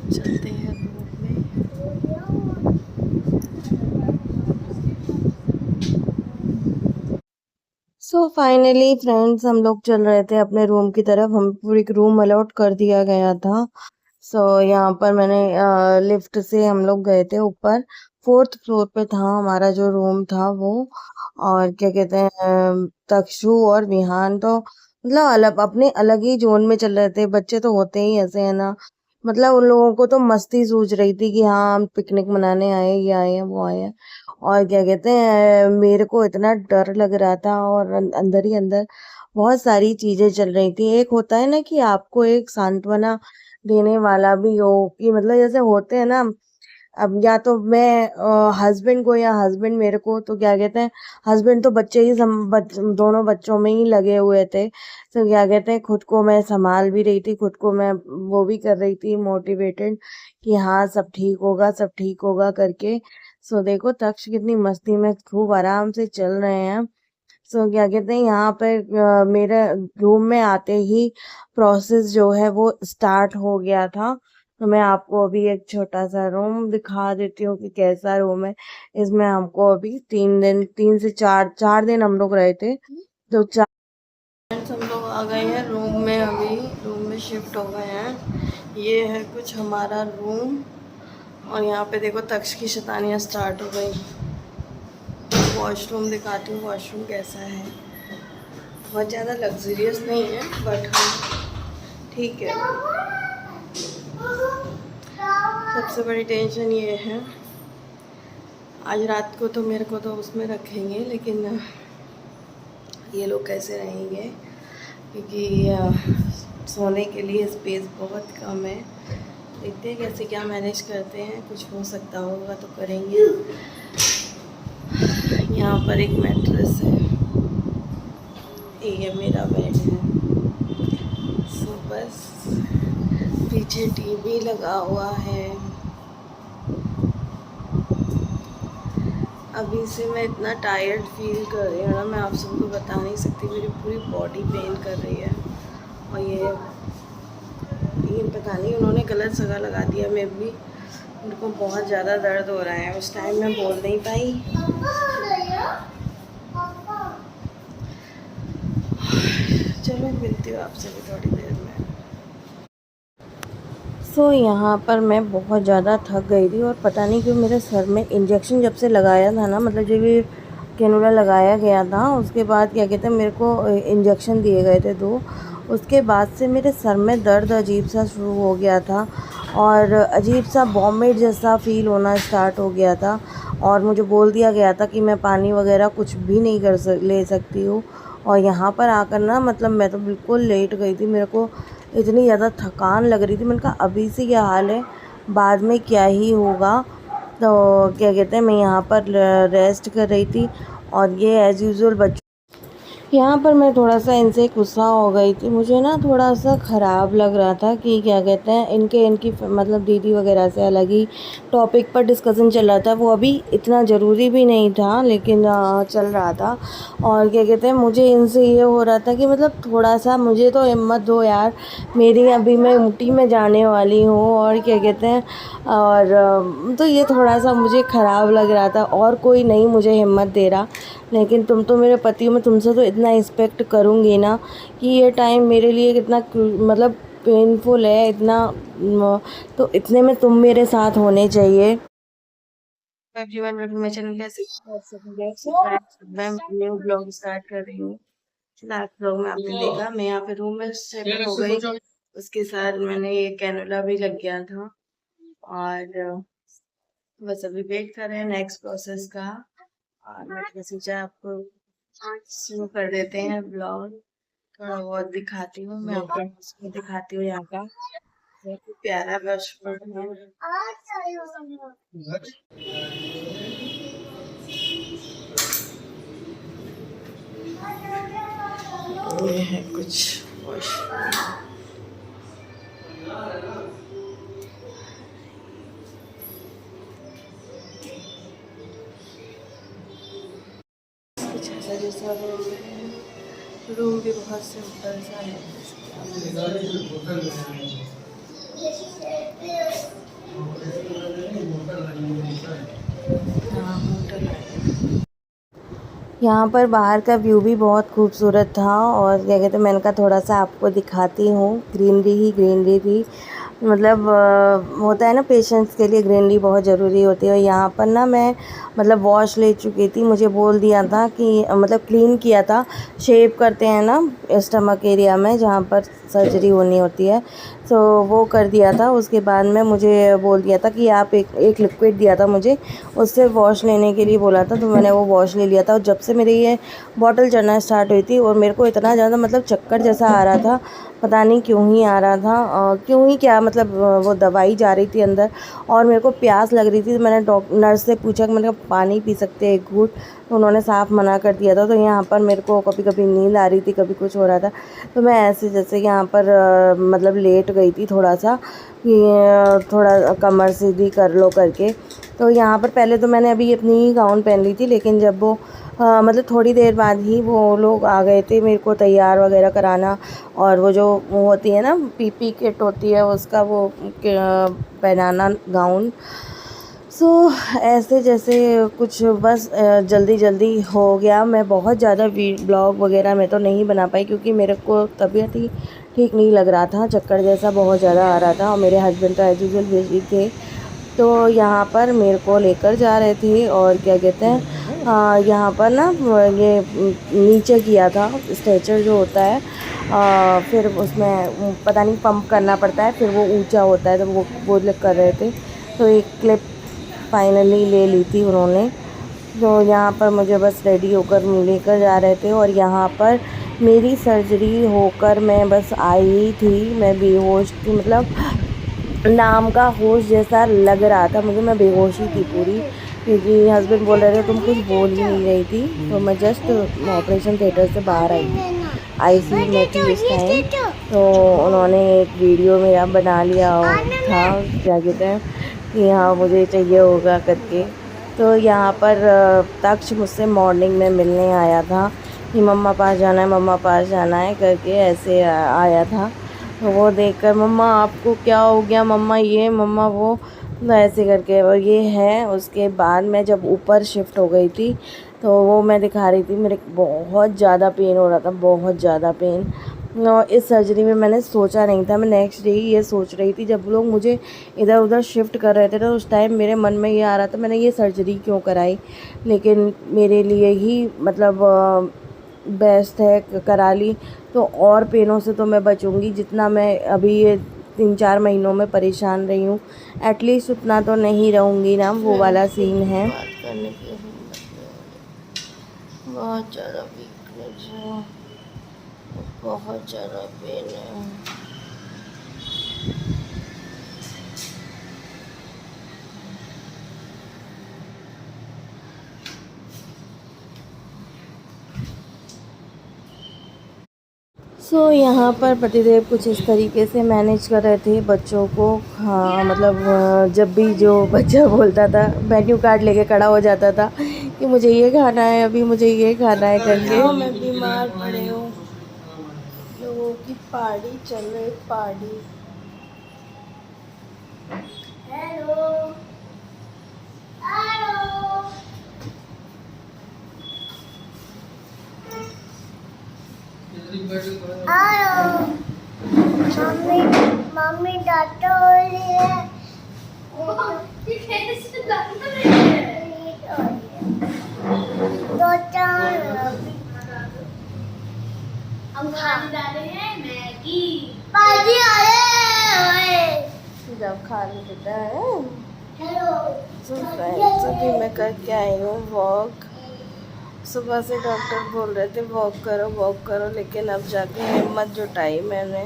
चलते हैं रूम में। सो फाइनली फ्रेंड्स, हम लोग चल रहे थे अपने रूम की तरफ। हम पूरी एक रूम अलॉट कर दिया गया था। यहाँ पर मैंने लिफ्ट से हम लोग गए थे ऊपर। फोर्थ फ्लोर पे था हमारा जो रूम था वो। और क्या कहते हैं, तक्षु और विहान तो मतलब अलग अपने अलग ही जोन में चल रहे थे। बच्चे तो होते ही ऐसे है ना, मतलब उन लोगों को तो मस्ती सूझ रही थी कि हाँ हम पिकनिक मनाने आए, ये आए हैं वो आए हैं। और क्या कहते हैं, मेरे को इतना डर लग रहा था और अंदर ही अंदर बहुत सारी चीजें चल रही थी। एक होता है ना कि आपको एक सांत्वना देने वाला भी हो, कि मतलब जैसे होते हैं ना, अब या तो मैं हस्बैंड को या हस्बैंड मेरे को, तो क्या कहते हैं, हस्बैंड तो बच्चे ही दोनों बच्चों में ही लगे हुए थे। तो क्या कहते हैं, खुद को मैं संभाल भी रही थी, खुद को मैं वो भी कर रही थी मोटिवेटेड कि हाँ सब ठीक होगा सब ठीक होगा करके। देखो तक्ष कितनी मस्ती में खूब आराम से चल रहे हैं। क्या कहते हैं, यहाँ पे मेरे रूम में आते ही प्रोसेस जो है वो स्टार्ट हो गया था। तो मैं आपको अभी एक छोटा सा रूम दिखा देती हूँ कि कैसा रूम है। इसमें हमको अभी 3 दिन, 3 से 4 दिन हम लोग रहे थे। तो 4 हम लोग आ गए हैं रूम में, अभी रूम में शिफ्ट हो गए हैं। ये है कुछ हमारा रूम। और यहाँ पे देखो तक्ष की शैतानियाँ स्टार्ट हो गई। वॉशरूम दिखाती हूँ, वॉशरूम कैसा है। बहुत ज़्यादा लग्जरियस नहीं है बट हाँ ठीक है। सबसे बड़ी टेंशन ये है, आज रात को तो मेरे को तो उसमें रखेंगे, लेकिन ये लोग कैसे रहेंगे, क्योंकि सोने के लिए स्पेस बहुत कम है। देखते हैं कैसे क्या मैनेज करते हैं, कुछ हो सकता होगा तो करेंगे। यहाँ पर एक मैट्रेस है, ये मेरा बेड है। बस पीछे टीवी लगा हुआ है। अभी से मैं इतना टायर्ड फील कर रही हूँ ना, मैं आप सबको बता नहीं सकती। मेरी पूरी बॉडी पेन कर रही है। और ये पता नहीं उन्होंने गलत जगह लगा दिया। मैं भी, मेरे को बहुत ज़्यादा दर्द हो रहा है। उस टाइम मैं बोल नहीं पाई। चलो मिलती हूँ आपसे भी थोड़ी देर में। यहाँ पर मैं बहुत ज़्यादा थक गई थी और पता नहीं क्यों मेरे सर में इंजेक्शन जब से लगाया था ना, मतलब जब ये कैनुला लगाया गया था उसके बाद क्या कहते हैं, मेरे को इंजेक्शन दिए गए थे 2। उसके बाद से मेरे सर में दर्द अजीब सा शुरू हो गया था और अजीब सा वॉमिट जैसा फ़ील होना स्टार्ट हो गया था। और मुझे बोल दिया गया था कि मैं पानी वगैरह कुछ भी नहीं ले सकती हूँ। और यहाँ पर आकर ना, मतलब मैं तो बिल्कुल लेट गई थी। मेरे को इतनी ज़्यादा थकान लग रही थी। मैंने कहा अभी से क्या हाल है, बाद में क्या ही होगा। तो क्या कहते हैं, मैं यहाँ पर रेस्ट कर रही थी और ये एज़ यूजुअल बच्चों, यहाँ पर मैं थोड़ा सा इनसे गुस्सा हो गई थी। मुझे ना थोड़ा सा ख़राब लग रहा था कि क्या कहते हैं, इनकी मतलब दीदी वगैरह से अलग ही टॉपिक पर डिस्कशन चल रहा था। वो अभी इतना ज़रूरी भी नहीं था, लेकिन चल रहा था। और क्या कहते हैं, मुझे इनसे ये हो रहा था कि मतलब थोड़ा सा मुझे तो हिम्मत दो यार, मेरी अभी मैं ऊटी में जाने वाली हूँ। और क्या कहते हैं, और तो ये थोड़ा सा मुझे ख़राब लग रहा था। और कोई नहीं मुझे हिम्मत दे रहा, लेकिन तुम तो मेरे पति हो, मैं तुमसे तो इतना एक्सपेक्ट करूँगी ना कि ये टाइम मेरे लिए कितना मतलब पेनफुल है इतना, तो इतने में तुम मेरे साथ होने चाहिए। Everyone, welcome my channel. कैसे मैं न्यू ब्लॉग स्टार्ट कर रही हूँ। लास्ट ब्लॉग में आपने देखा मैं यहाँ पे रूम में शिफ्ट हो गई, उसके साथ मैंने ये कैनुला भी लग गया था। और बस अभी वेट कर रहे हैं नेक्स्ट प्रोसेस का। और मैंने सोचा आपको शुरू कर देते हैं ब्लॉग। थोड़ा बहुत दिखाती हूँ मैं आपको, उसको दिखाती हूँ यहाँ का बहुत ही प्यारा रेस्टोरेंट है। ये है कुछ वॉशरूम। कुछ ऐसा जैसा रूम है। रूम भी बहुत सिंपल सा है। यहाँ पर बाहर का व्यू भी बहुत खूबसूरत था और क्या कहते हैं, मैंने कहा थोड़ा सा आपको दिखाती हूँ। ग्रीनरी ही ग्रीनरी थी। मतलब होता है ना, पेशेंट्स के लिए ग्रीनरी बहुत ज़रूरी होती है। और यहाँ पर ना मैं मतलब वॉश ले चुकी थी, मुझे बोल दिया था कि मतलब क्लीन किया था, शेव करते हैं ना स्टमक एरिया में जहाँ पर सर्जरी होनी होती है, तो वो कर दिया था। उसके बाद में मुझे बोल दिया था कि आप एक लिक्विड दिया था मुझे, उससे वॉश लेने के लिए बोला था, तो मैंने वो वॉश ले लिया था। और जब से मेरी ये बॉटल चढ़ना स्टार्ट हुई थी और मेरे को इतना ज़्यादा मतलब चक्कर जैसा आ रहा था, पता नहीं क्यों ही आ रहा था, क्यों ही क्या मतलब वो दवाई जा रही थी अंदर और मेरे को प्यास लग रही थी। तो मैंने नर्स से पूछा कि मैंने कहा पानी पी सकते हैं एक घूंट, तो उन्होंने साफ मना कर दिया था। तो यहाँ पर मेरे को कभी कभी नींद आ रही थी, कभी कुछ हो रहा था, तो मैं ऐसे जैसे यहाँ पर मतलब लेट गई थी थोड़ा सा कि थोड़ा कमर सीधी कर लो करके। तो यहाँ पर पहले तो मैंने अभी अपनी गाउन पहन ली थी, लेकिन जब वो मतलब थोड़ी देर बाद ही वो लोग आ गए थे मेरे को तैयार वगैरह कराना, और वो जो वो होती है ना पीपी किट होती है उसका वो पहनाना गाउन। सो ऐसे जैसे कुछ बस जल्दी जल्दी हो गया। मैं बहुत ज़्यादा ब्लॉग वगैरह में तो नहीं बना पाई क्योंकि मेरे को तबीयत ही ठीक नहीं लग रहा था, चक्कर जैसा बहुत ज़्यादा आ रहा था और मेरे हस्बैंड तो एज यूजुअल बिजी थे। तो यहाँ पर मेरे को लेकर जा रहे थे और क्या कहते हैं, यहाँ पर ना ये नीचे किया था स्ट्रेचर जो होता है, फिर उसमें पता नहीं पंप करना पड़ता है, फिर वो ऊंचा होता है, तो वो लोग कर रहे थे। तो एक क्लिप फाइनली ले ली थी उन्होंने। तो यहाँ पर मुझे बस रेडी होकर लेकर जा रहे थे और यहाँ पर मेरी सर्जरी होकर मैं बस आई ही थी, मैं बेहोश थी, मतलब नाम का होश जैसा लग रहा था मुझे, मैं बेहोशी थी पूरी, क्योंकि हस्बैंड बोल रहे थे तुम कुछ बोल ही नहीं रही थी। तो मैं जस्ट ऑपरेशन थिएटर से बाहर आई थी, आईसीयू में थी उस टाइम। तो उन्होंने एक वीडियो मेरा बना लिया था, क्या कहते हैं कि हाँ मुझे चाहिए होगा करके। तो यहाँ पर तक्ष मुझसे मॉर्निंग में मिलने आया था कि मम्मा पास जाना है, मम्मा पास जाना है करके ऐसे आया था। तो वो देखकर मम्मा आपको क्या हो गया, मम्मा ये मम्मा वो, तो ऐसे करके और ये है। उसके बाद मैं जब ऊपर शिफ्ट हो गई थी तो वो मैं दिखा रही थी, मेरे बहुत ज़्यादा पेन हो रहा था, बहुत ज़्यादा पेन। इस सर्जरी में मैंने सोचा नहीं था, मैं नेक्स्ट डे ही ये सोच रही थी जब लोग मुझे इधर उधर शिफ्ट कर रहे थे, तो उस टाइम मेरे मन में ये आ रहा था मैंने ये सर्जरी क्यों कराई, लेकिन मेरे लिए ही मतलब बेस्ट है करा ली। तो और पेनों से तो मैं बचूंगी, जितना मैं अभी ये 3-4 महीनों में परेशान रही हूँ एटलीस्ट उतना तो नहीं रहूँगी ना, वो वाला सीन है। बात करने की हिम्मत नहीं, बहुत ज़्यादा वीकनेस है, बहुत ज़्यादा पेन है। यहाँ पर पतिदेव कुछ इस तरीके से मैनेज कर रहे थे बच्चों को। हाँ मतलब जब भी जो बच्चा बोलता था मेन्यू कार्ड लेके खड़ा हो जाता था कि मुझे ये खाना है, अभी मुझे ये खाना है करके। मैं बीमार पड़े हूँ, लोगों की पार्टी चल रही, party. Hello mummy mummy doctor हो रही है, हम खाने डाले हैं मैगी, पाजी आए जब खाने देता है। हेलो फ्रेंड्स, अभी मैं करके आई हूँ वॉक। सुबह से डॉक्टर बोल रहे थे वॉक करो, लेकिन अब जाके हिम्मत जुटाई मैंने।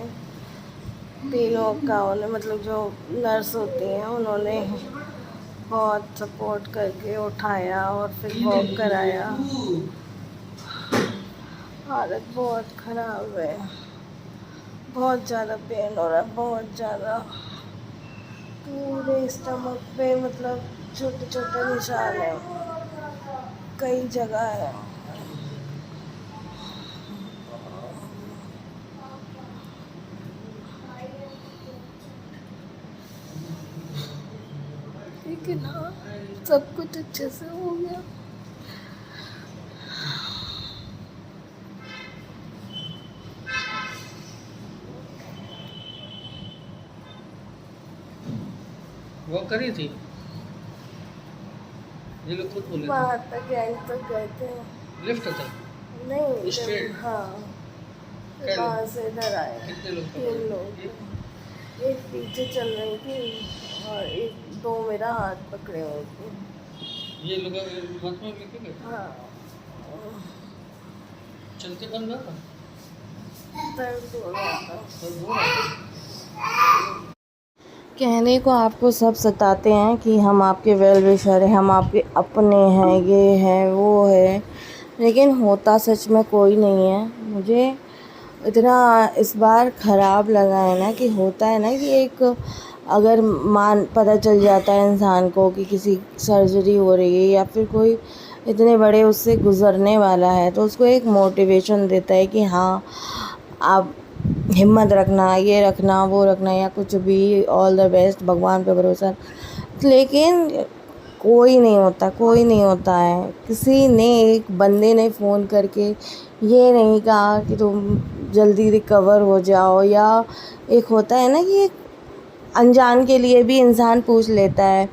तीनों काओं ने मतलब जो नर्स होती हैं उन्होंने बहुत सपोर्ट करके उठाया और फिर वॉक कराया। हालत बहुत ख़राब है, बहुत ज़्यादा पेन हो रहा है, बहुत ज़्यादा। पूरे स्टमक पे मतलब छोटे छोटे निशान हैं, कई जगह है। लेकिन हाँ सब कुछ अच्छे से हो गया। वो करी थी ये लोग खुद बोले वहाँ तक एंड तक गए थे। लिफ्ट था नहीं स्ट्रेट हाँ वहाँ से इधर आए। कितने लोग 3 लोग, एक पीछे चल रही थी और एक 2 मेरा हाथ पकड़े हुए थे। ये लोग हाथ में लेके गए हाँ चलते बन रहा था दर्द हो रहा था। और वो रहा था। कहने को आपको सब सताते हैं कि हम आपके वेल विशर हैं, हम आपके अपने हैं, ये है वो है, लेकिन होता सच में कोई नहीं है। मुझे इतना इस बार ख़राब लगा है ना कि होता है ना कि एक अगर पता चल जाता है इंसान को कि किसी सर्जरी हो रही है या फिर कोई इतने बड़े उससे गुज़रने वाला है, तो उसको एक मोटिवेशन देता है कि हाँ आप हिम्मत रखना, ये रखना, वो रखना या कुछ भी, ऑल द बेस्ट, भगवान पे भरोसा। लेकिन कोई नहीं होता है। किसी ने एक बंदे ने फ़ोन करके ये नहीं कहा कि तुम जल्दी रिकवर हो जाओ, या एक होता है ना कि एक अनजान के लिए भी इंसान पूछ लेता है।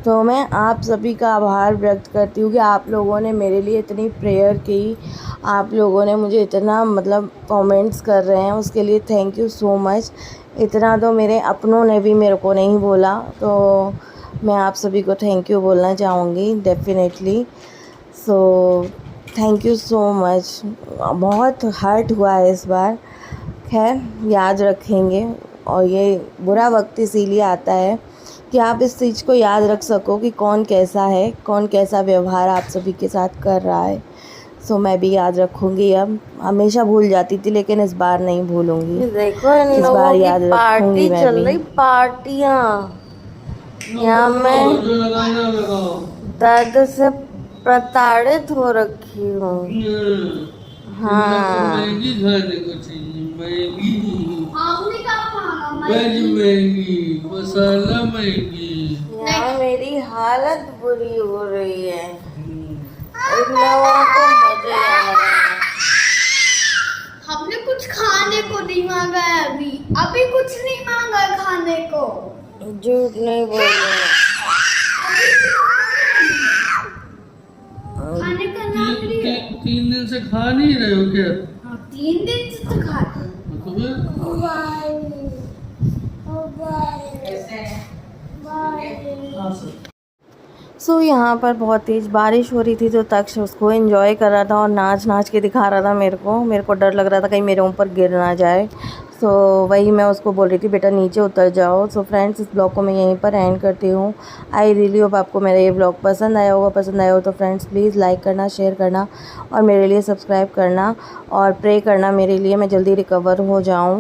तो मैं आप सभी का आभार व्यक्त करती हूँ कि आप लोगों ने मेरे लिए इतनी प्रेयर की, आप लोगों ने मुझे इतना मतलब कमेंट्स कर रहे हैं, उसके लिए थैंक यू सो मच। इतना तो मेरे अपनों ने भी मेरे को नहीं बोला, तो मैं आप सभी को थैंक यू बोलना चाहूँगी definitely. So thank you so much. बहुत हर्ट हुआ है इस बार, खैर याद रखेंगे। और ये बुरा वक्त इसीलिए आता है कि आप इस चीज़ को याद रख सको कि कौन कैसा है, कौन कैसा व्यवहार आप सभी के साथ कर रहा है। सो मैं भी याद रखूँगी। अब हमेशा भूल जाती थी लेकिन इस बार नहीं भूलूँगी। देखो इन इस लोगों बार की याद पार्टी रखूँगी मैं चल भी। रही, पार्टियाँ। यहाँ मैं दर्द से प्रताड़ित हो रखी हूँ। हाँ मैगी खाने को चाहिए, मैगी आपने कहा मांगा वेज मैगी, मसाला मैगी। यहाँ मेरी हालत बुरी हो रही है। इन लोगों को मजे आ रहे हैं। हमने कुछ खाने को नहीं मांगा है, अभी कुछ नहीं मांगा है खाने को। झूठ नहीं बोल रहे। खाने का नाम लिया। 3 दिन से खा नहीं रहे हो क्या? हाँ, 3 दिन से तो खा रहे हैं। तो फिर सो यहाँ पर बहुत तेज़ बारिश हो रही थी, तो तक्ष उसको एंजॉय कर रहा था और नाच के दिखा रहा था मेरे को डर लग रहा था कहीं मेरे ऊपर गिर ना जाए। सो वही मैं उसको बोल रही थी बेटा नीचे उतर जाओ। सो फ्रेंड्स इस ब्लॉग को मैं यहीं पर एंड करती हूँ। आई रियली होप आपको मेरा ये ब्लॉग पसंद आया हो तो फ्रेंड्स प्लीज़ लाइक करना, शेयर करना और मेरे लिए सब्सक्राइब करना और प्रे करना मेरे लिए मैं जल्दी रिकवर हो जाऊँ।